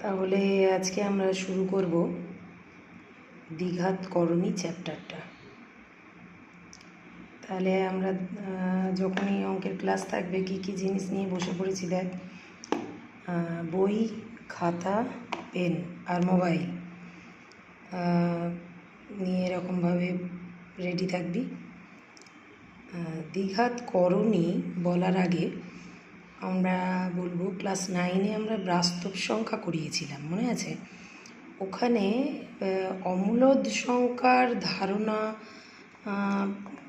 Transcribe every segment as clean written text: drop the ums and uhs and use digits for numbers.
তাহলে আজকে আমরা শুরু করব দ্বিঘাত করণী চ্যাপ্টারটা। তাহলে আমরা যখনই অঙ্কের ক্লাস থাকবে কি কি জিনিস নিয়ে বসে পড়েছি দেখ, বই, খাতা, পেন আর মোবাইল নিয়ে এরকমভাবে রেডি থাকবি। দ্বিঘাত করণী বলার আগে আমরা বলবো ক্লাস 9-এ আমরা বাস্তব সংখ্যা করিয়েছিলাম, মনে আছে? ওখানে অমূলদ সংখ্যার ধারণা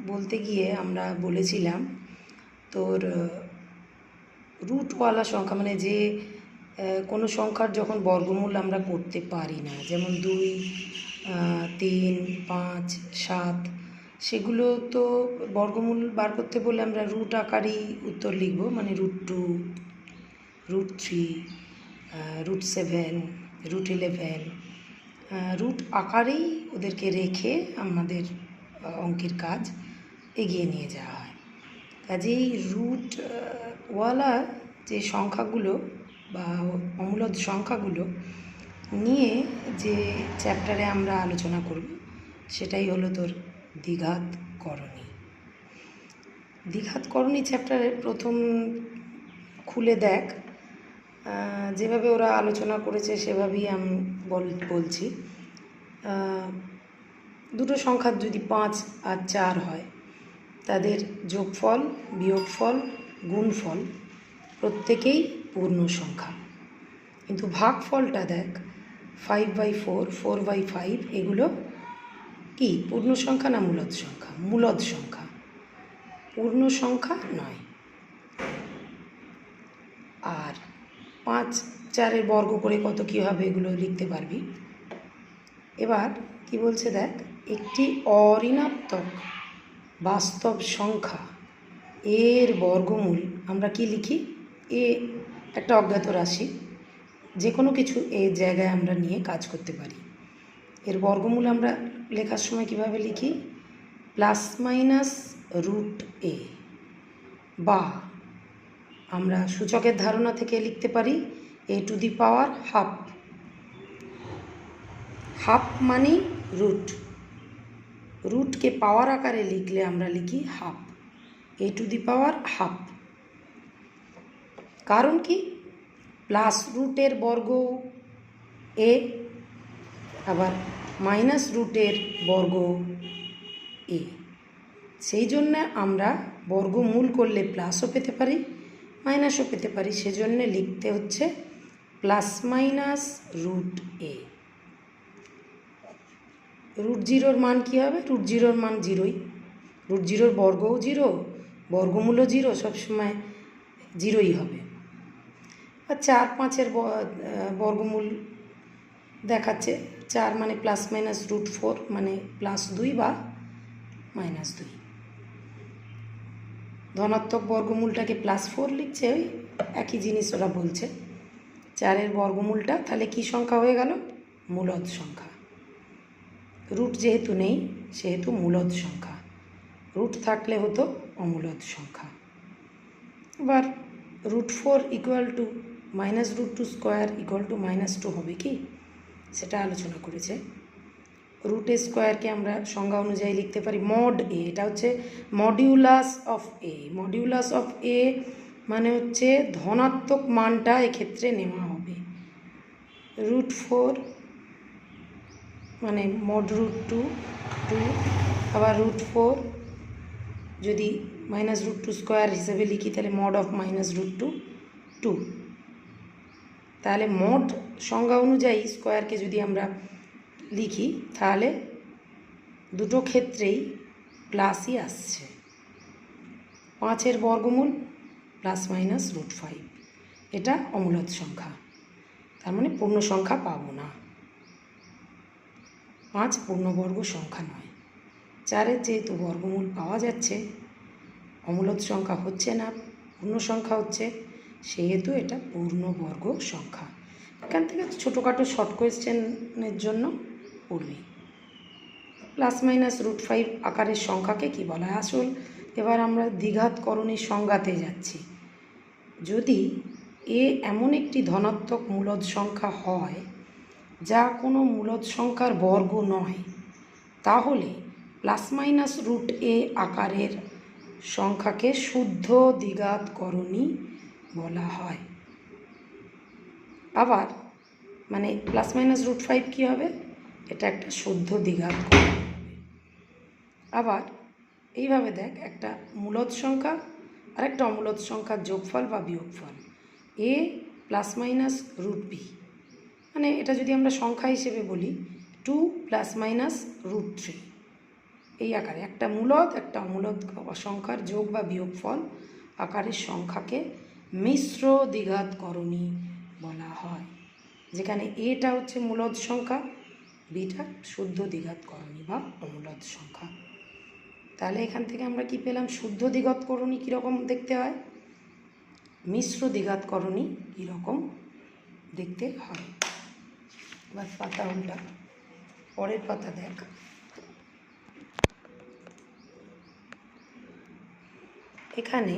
বলতে গিয়ে আমরা বলেছিলাম তোর রুটওয়ালা সংখ্যা, মানে যে কোনো সংখ্যার যখন বর্গমূল আমরা করতে পারি না, যেমন 2, 3, 5, 7, সেগুলো তো বর্গমূল বার করতে বললে আমরা রুট আকারেই উত্তর লিখব, মানে √2, √3, √7, √11 রুট আকারেই ওদেরকে রেখে আমাদের অঙ্কের কাজ এগিয়ে নিয়ে যাওয়া হয়। কাজেই রুটওয়ালা যে সংখ্যাগুলো বা অমূলদ সংখ্যাগুলো নিয়ে যে চ্যাপ্টারে আমরা আলোচনা করব সেটাই হলো তোর দ্বিঘাত করণী। দ্বিঘাত করণী চ্যাপ্টারের প্রথম খুলে দেখ, যেভাবে ওরা আলোচনা করেছে সেভাবেই আমি বলছি। দুটো সংখ্যার যদি 5 আর 4 হয়, তাদের যোগফল, বিয়োগফল, গুণফল প্রত্যেকেই পূর্ণ সংখ্যা। কিন্তু ভাগফলটা দেখ, 5/4, 4/5, এগুলো কি পূর্ণ সংখ্যা না মূলদ সংখ্যা? মূলদ সংখ্যা, পূর্ণ সংখ্যা নয়। আর 5, 4-এর বর্গ করে কত কী হবে এগুলো লিখতে পারবি। এবার কি বলছে দেখ, একটি অঋণাত্মক বাস্তব সংখ্যা এর বর্গমূল আমরা কি লিখি? এ একটা অজ্ঞাত রাশি, যে কোনো কিছু এর জায়গায় আমরা নিয়ে কাজ করতে পারি। এর বর্গমূল আমরা লেখার সময় কিভাবে লিখি? ±√a, বা আমরা সূচকের ধারণা থেকে লিখতে পারি a⁻²²। হাফ মানে রুট, রুটকে পাওয়ার আকারে লিখলে আমরা লিখি হাফ, a⁻²²। কারণ কি? +√এর বর্গ a, আবার -√এর বর্গ a, সেই জন্য আমরা বর্গমূল করলে প্লাসও পেতে পারি, মাইনাসও পেতে পারি। সেজন্য লিখতে হচ্ছে ±√a। √0-র মান কী হবে? √0-র মান 0ই। √0-র বর্গও 0, বর্গমূলও 0, সবসময় 0ই হবে। আর 4, 5-এর বর্গমূল দেখাচ্ছে 4 মানে +−√4, মানে +2 বা -2। ধনাত্মক বর্গমূলটাকে +4 লিখছে, ওই একই জিনিস ওরা বলছে। 4-এর বর্গমূলটা তাহলে কী সংখ্যা হয়ে গেল? মূলদ সংখ্যা। রুট যেহেতু নেই সেহেতু মূলদ সংখ্যা, রুট থাকলে হতো অমূলদ সংখ্যা। এবার √4 = -√2² = -2 হবে কি? সেটা আলোচনা করেছে। √a² আমরা সংজ্ঞা অনুযায়ী লিখতে পারি mod a, এটা হচ্ছে modulus of a। Modulus of a মানে হচ্ছে ধনাত্মক মানটা এক্ষেত্রে নেওয়া হবে। √4 মানে mod√2, 2, আবার √4 যদি -√2² হিসেবে লিখি তাহলে mod of -√2, 2। তাহলে মড সংজ্ঞা অনুযায়ী স্কোয়ারকে যদি আমরা লিখি তাহলে দুটো ক্ষেত্রেই প্লাসই আসছে। 5-এর বর্গমূল ±√5, এটা অমূলদ সংখ্যা, তার মানে পূর্ণ সংখ্যা পাবো না। 5 পূর্ণবর্গ সংখ্যা নয়। 4-এর যেহেতু বর্গমূল পাওয়া যাচ্ছে, অমূলদ সংখ্যা হচ্ছে না, পূর্ণ সংখ্যা হচ্ছে, সেহেতু এটা পূর্ণবর্গ সংখ্যা। এখান থেকে ছোটোখাটো শর্ট কোয়েশ্চেনের জন্য পড়বি। +−√5 আকারের সংখ্যাকে কি বলা হয়? আসল এবার আমরা দ্বিঘাত করণীর সংজ্ঞাতে যাচ্ছি। যদি এ এমন একটি ধনাত্মক মূলদ সংখ্যা হয় যা কোনো মূলদ সংখ্যার বর্গ নয়, তাহলে প্লাস মাইনাস রুট এ আকারের সংখ্যাকে শুদ্ধ দ্বিঘাতকরণী বলা হয়। আবার মানে প্লাস মাইনাস রুট 5 কী হবে, এটা একটা শুদ্ধ দ্বিঘাতকরণী হবে। আবার এইভাবে দেখ, একটা মূলদ সংখ্যা আর একটা অমূলদ সংখ্যার যোগফল বা বিয়োগফল এ প্লাস মাইনাস রুট বি, মানে এটা যদি আমরা সংখ্যা হিসেবে বলি 2 প্লাস মাইনাস রুট 3, এই আকারে একটা মূলদ একটা অমূলদ সংখ্যার যোগ বা বিয়োগফল আকারের সংখ্যাকে মিশ্র দ্বিঘাতকরণী বলা হয়, যেখানে এটা হচ্ছে মূলদ সংখ্যা, বিটা শুদ্ধ দ্বিঘাতকরণী বা অমূলদ সংখ্যা। তাহলে এখান থেকে আমরা কি পেলাম, শুদ্ধ দ্বিঘাতকরণী কীরকম দেখতে হয়, মিশ্র দ্বিঘাতকরণী কীরকম দেখতে হয়। এবার পাতা উল্টা, পরের পাতা দেখ। এখানে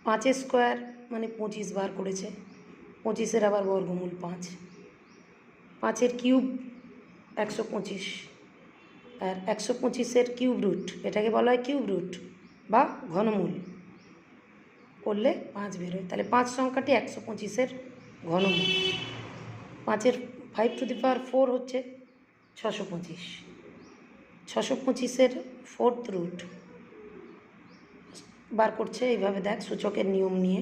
5 স্কোয়ার মানে 25 বার করেছে, 25-এর আবার বর্গমূল 5, 5-এর কিউব 125, আর 125-এর কিউব রুট, এটাকে বলা হয় কিউব রুট বা ঘনমূল, করলে 5 বেরোয়। তাহলে 5 সংখ্যাটি 125-এর ঘনমূল। 5-এর 5 টু দি পাওয়ার 4 হচ্ছে 625, 625-এর ফোর্থ রুট বার করছে এইভাবে দেখ, সূচকের নিয়ম নিয়ে।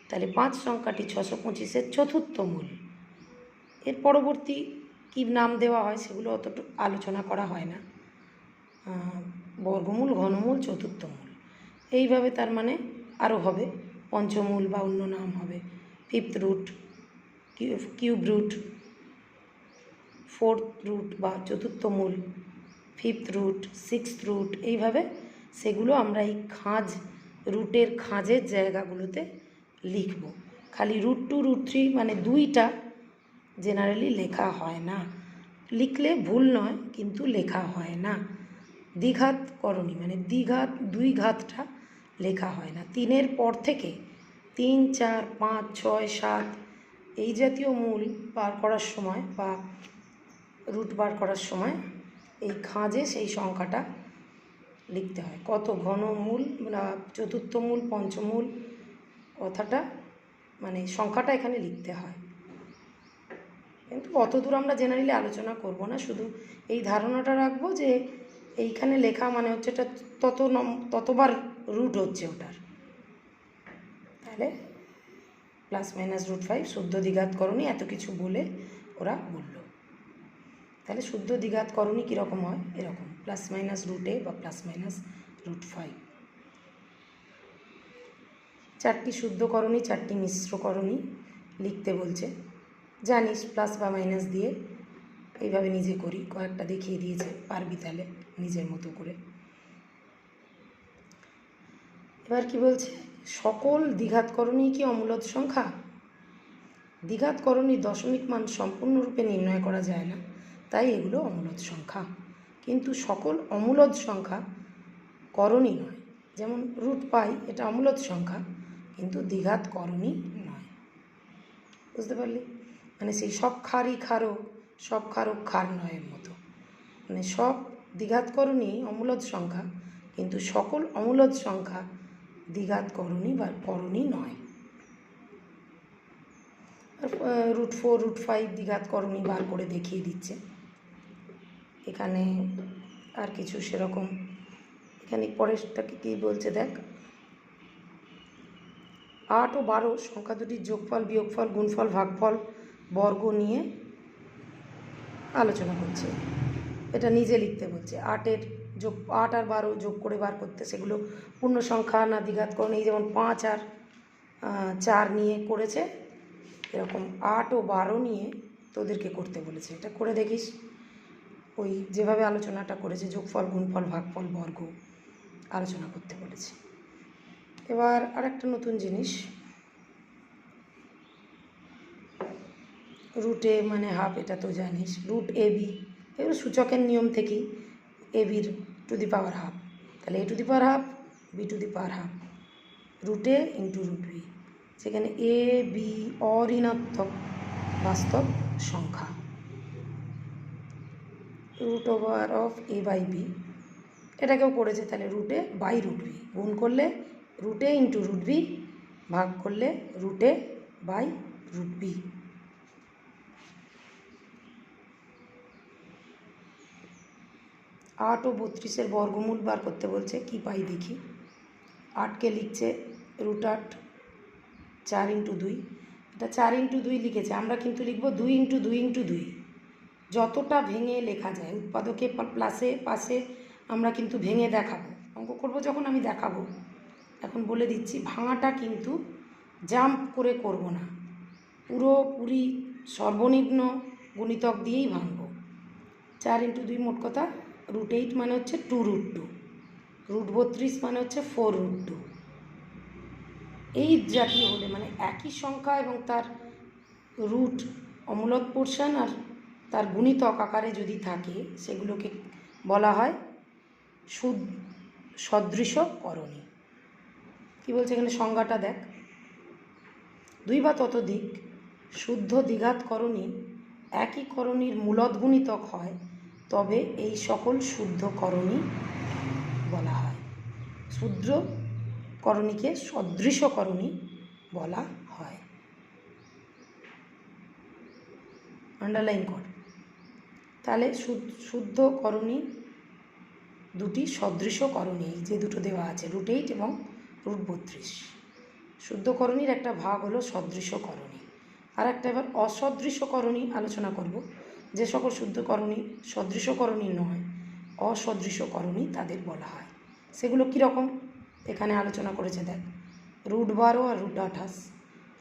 তাহলে 5 সংখ্যাটি 625-এর চতুর্থ মূল। এর পরবর্তী কী নাম দেওয়া হয় সেগুলো অতটুকু আলোচনা করা হয় না, বর্গমূল, ঘনমূল, চতুর্থ মূল, এইভাবে তার মানে আরও হবে, পঞ্চমূল বা অন্য নাম হবে, fifth root, cube root, fourth root বা চতুর্থ মূল, ফিফথ রুট, সিক্সথ রুট, এইভাবে সেগুলো আমরা এই রুটের খাঁজের জায়গাগুলোতে লিখব। খালি রুট 2 রুট 3 মানে 2টা জেনারেলি লেখা হয় না, লিখলে ভুল নয় কিন্তু লেখা হয় না। দ্বিঘাতকরণী মানে দুই ঘাতটা লেখা হয় না। 3-এর পর থেকে 3, 4, 5, 6, 7 এই জাতীয় মূল বার করার সময় বা রুট বার করার সময় এই খাঁজে সেই সংখ্যাটা লিখতে হয়, কত ঘনমূল বা চতুর্থ মূল, পঞ্চমূল, কথাটা মানে সংখ্যাটা এখানে লিখতে হয়। কিন্তু অত দূর আমরা জেনারেলি আলোচনা করব না, শুধু এই ধারণাটা রাখবো যে এইখানে লেখা মানে হচ্ছে এটা ততবার রুট হচ্ছে ওটার। তাহলে প্লাস মাইনাস রুট 5 শুদ্ধ দ্বিঘাতকরণী, এত কিছু বলে ওরা বলল। তাহলে শুদ্ধ দ্বিঘাতকরণী কীরকম হয়, এরকম প্লাস মাইনাস রুট এ বা প্লাস মাইনাস রুট 5। 4টি শুদ্ধকরণী, 4টি মিশ্রকরণী লিখতে বলছে, জানিস প্লাস বা মাইনাস দিয়ে এইভাবে নিজে করি, কয়েকটা দেখিয়ে দিয়েছে, পারবি তাহলে নিজের মতো করে। এবার কি বলছে, সকল দ্বিঘাতকরণী কি অমূলদ সংখ্যা? দ্বিঘাতকরণীর দশমিক মান সম্পূর্ণরূপে নির্ণয় করা যায় না, তাই এগুলো অমূলদ সংখ্যা। কিন্তু সকল অমূলদ সংখ্যা করণী নয়, যেমন রুট পাই এটা অমূলদ সংখ্যা কিন্তু দ্বিঘাতকরণী নয়। বুঝতে পারলি, মানে সেই সব ক্ষারই ক্ষারক, সব ক্ষারক ক্ষার নয়ের মতো, মানে সব দ্বিঘাতকরণী অমূলদ সংখ্যা কিন্তু সকল অমূলদ সংখ্যা দ্বিঘাতকরণী বা করণী নয়। রুট 4 রুট 5 দ্বিঘাতকরণী বার করে দেখিয়ে দিচ্ছে। এখানে আর কিছু সেরকম, এখানে পরেরটাকে কী বলছে দেখ, 8 ও 12 সংখ্যা দুটির যোগফল, বিয়োগফল, গুণফল, ভাগফল, বর্গ নিয়ে আলোচনা করছে। এটা নিজে লিখতে বলছে, 8 আর 12 যোগ করে বার করতে, সেগুলো পূর্ণ সংখ্যা না দ্বিঘাতকরণ, এই যেমন 5 আর 4 নিয়ে করেছে, এরকম 8 ও 12 নিয়ে তোদেরকে করতে বলেছে। এটা করে দেখিস, ওই যেভাবে আলোচনাটা করেছে, যোগফল, গুণফল, ভাগফল, বর্গ আলোচনা করতে বলেছে। এবার আরেকটা নতুন জিনিস, রুট এ মানে হাফ, এটা তো জানিস, রুট এ বি, এগুলো সূচকের নিয়ম থেকেই, এ বির টু দি পাওয়ার হাফ, তাহলে A to the power half, B to the power half, root A into root B, সেখানে এ বি অঋণাত্মক বাস্তব সংখ্যা। Root over of A by B, এটাকেও পড়েছে, তাহলে root A by root B, গুণ করলে root A into root B, ভাগ করলে root A by root B. 8 ও 32-এর বর্গমূল বার করতে বলছে, কি পাই দেখি। 8কে লিখছে √8 4 ইন্টু 2, এটা 4 ইন্টু 2 লিখেছে, আমরা কিন্তু লিখব 2 ইন্টু 2 ইন্টু 2, যতটা ভেঙে লেখা যায়। উৎপাদকে প্লাসে পাশে আমরা কিন্তু ভেঙে দেখাবো, অঙ্ক করব যখন আমি দেখাবো। এখন বলে দিচ্ছি, ভাঙাটা কিন্তু জাম্প করে করব না, পুরোপুরি সর্বনিম্ন গুণিতক দিয়েই ভাঙব। 4 ইন্টু 2 মোট কথা √8 মানে হচ্ছে 2√2, √32 মানে হচ্ছে 4√2। এই জাতীয় হলে মানে একই সংখ্যা এবং তার রুট অমূলক পোর্শন আর তার গুণিতক আকারে যদি থাকে, সেগুলোকে বলা হয় সদৃশকরণী। কি বলছে এখানে সংজ্ঞাটা দেখ, 2 বা ততোধিক শুদ্ধ দ্বিঘাতকরণী একই করণীর মূলদ গুণিতক হয়, তবে এই সকল শুদ্ধকরণী বলা হয়। শুদ্ধকরণীকে সদৃশকরণী বলা হয়। আন্ডারলাইন কর। তাহলে শুদ্ধকরণী দুটি সদৃশকরণী, যে দুটো দেওয়া আছে √8 এবং √32। শুদ্ধকরণীর একটা ভাগ হলো সদৃশকরণী, আর একটা এবার অসদৃশকরণী আলোচনা করব। যে সকল শুদ্ধকরণী সদৃশকরণী নয়, অসদৃশকরণী তাদের বলা হয়। সেগুলো কীরকম এখানে আলোচনা করেছে দেখ। √12 আর √28,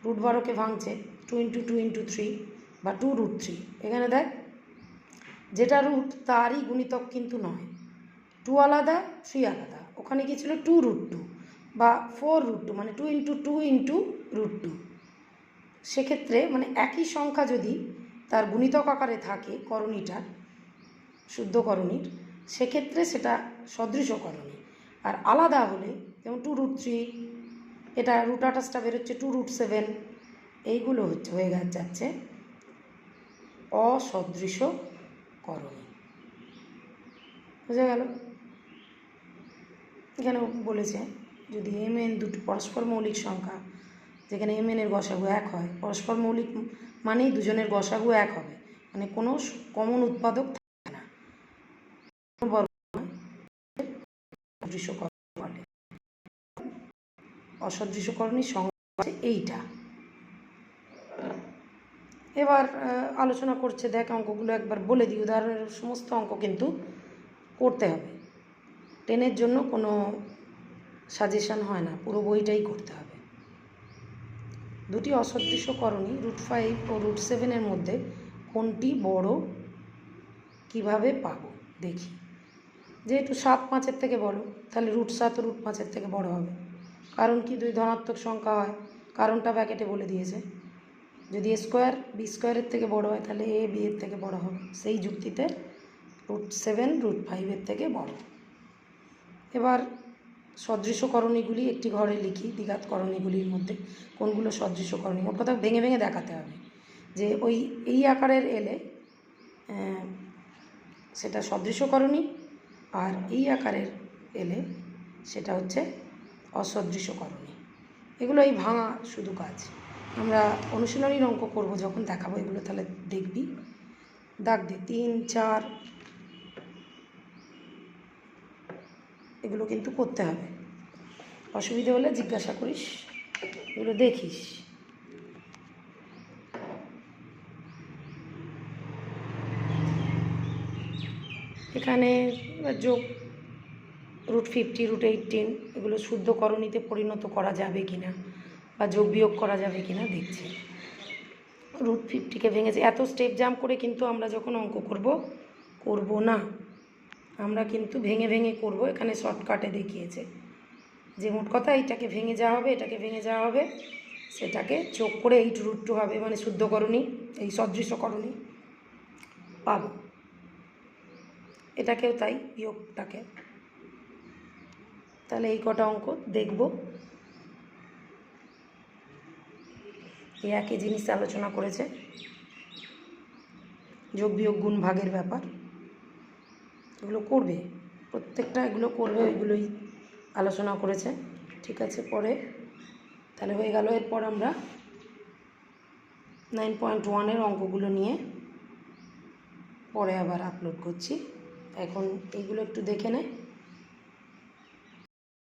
√12কে ভাঙছে 2 ইন্টু 2 ইন্টু 3 বা 2√3। এখানে দেখ, যেটা রুট তারই গুণিতক কিন্তু নয়, 2 আলাদা 3 আলাদা। ওখানে কি ছিল 2√2 বা 4√2, মানে 2 ইন্টু 2 ইন্টু √2। সেক্ষেত্রে মানে একই সংখ্যা যদি তার গুণিতক আকারে থাকে করণীটার, শুদ্ধকরণীর, সেক্ষেত্রে সেটা সদৃশকরণী। আর আলাদা হলে যেমন 2√3, এটা √28টা বেরোচ্ছে 2√7, এইগুলো হয়ে যাচ্ছে অসদৃশকরণী। বোঝা গেল? এখানে বলেছে যদি mn দুটি পরস্পর মৌলিক সংখ্যা, যেখানে mn এর গসাগু 1 হয়, পরস্পর মৌলিক মানেই দুজনের গসাগু 1 হবে, মানে কোনো কমন উৎপাদক থাকে না। অসদৃশকরণীর সংজ্ঞা এইটা। এবার আলোচনা করছে, দেখ অঙ্কগুলো একবার বলে দিই, উদাহরণের সমস্ত অঙ্ক কিন্তু করতে হবে। 10-এর জন্য কোনো সাজেশান হয় না, পুরো বইটাই করতে হবে। দুটি অসদৃশকরণী √5 ও √7-এর মধ্যে কোনটি বড় কিভাবে পাবো দেখি। যেহেতু 7 5-এর থেকে বড়, তাহলে √7 ও √5-এর থেকে বড় হবে। কারণ কি, দুই ধনাত্মক সংখ্যা হয়, কারণটা ব্র্যাকেটে বলে দিয়েছে। যদি a² b² থেকে বড় হয়, তাহলে a b এর থেকে বড় হবে। সেই যুক্তিতে √7 √5-এর থেকে বড়। এবার সদৃশকরণীগুলি একটি ঘরে লিখি। দ্বিঘাতকরণীগুলির মধ্যে কোনগুলো সদৃশকরণী, মোট কথা ভেঙে ভেঙে দেখাতে হবে যে এই আকারের এলে সেটা সদৃশকরণী, আর এই আকারের এলে সেটা হচ্ছে অসদৃশকরণী। এগুলো এই ভাঙা শুধু কাজ। আমরা অনুশীলনীর অঙ্ক করব যখন দেখাবো এগুলো, তাহলে দেখবি। দাগ দে 3 4, এগুলো কিন্তু করতে হবে। অসুবিধে হলে জিজ্ঞাসা করিস, এগুলো দেখিস। এখানে যোগ √50 √18 এগুলো শুদ্ধকরণীতে পরিণত করা যাবে কিনা বা যোগ বিয়োগ করা যাবে কিনা দেখছি। √50কে ভেঙেছে, এত স্টেপ জাম্প করে কিন্তু আমরা যখন অঙ্ক করব না, আমরা কিন্তু ভেঙে ভেঙে করব। এখানে শর্টকাটে দেখিয়েছে যে মোট কথা এইটাকে ভেঙে যাওয়া হবে, এটাকে ভেঙে যাওয়া হবে, সেটাকে যোগ করে 8√2 হবে, মানে শুদ্ধকরণী, এই সদৃশকরণী পাবো। এটাকেও তাই, বিয়োগটাকে। তাহলে এই কটা অঙ্ক দেখব। এই একই জিনিস আলোচনা করেছে, যোগ বিয়োগ গুণ ভাগের ব্যাপার। এগুলো করবে, প্রত্যেকটা এগুলো করবে, ওইগুলোই আলোচনা করেছে। ঠিক আছে, পরে তাহলে হয়ে গেল। এরপর আমরা 9.1-এর অঙ্কগুলো নিয়ে পরে আবার আপলোড করছি। এখন এইগুলো একটু দেখে নে।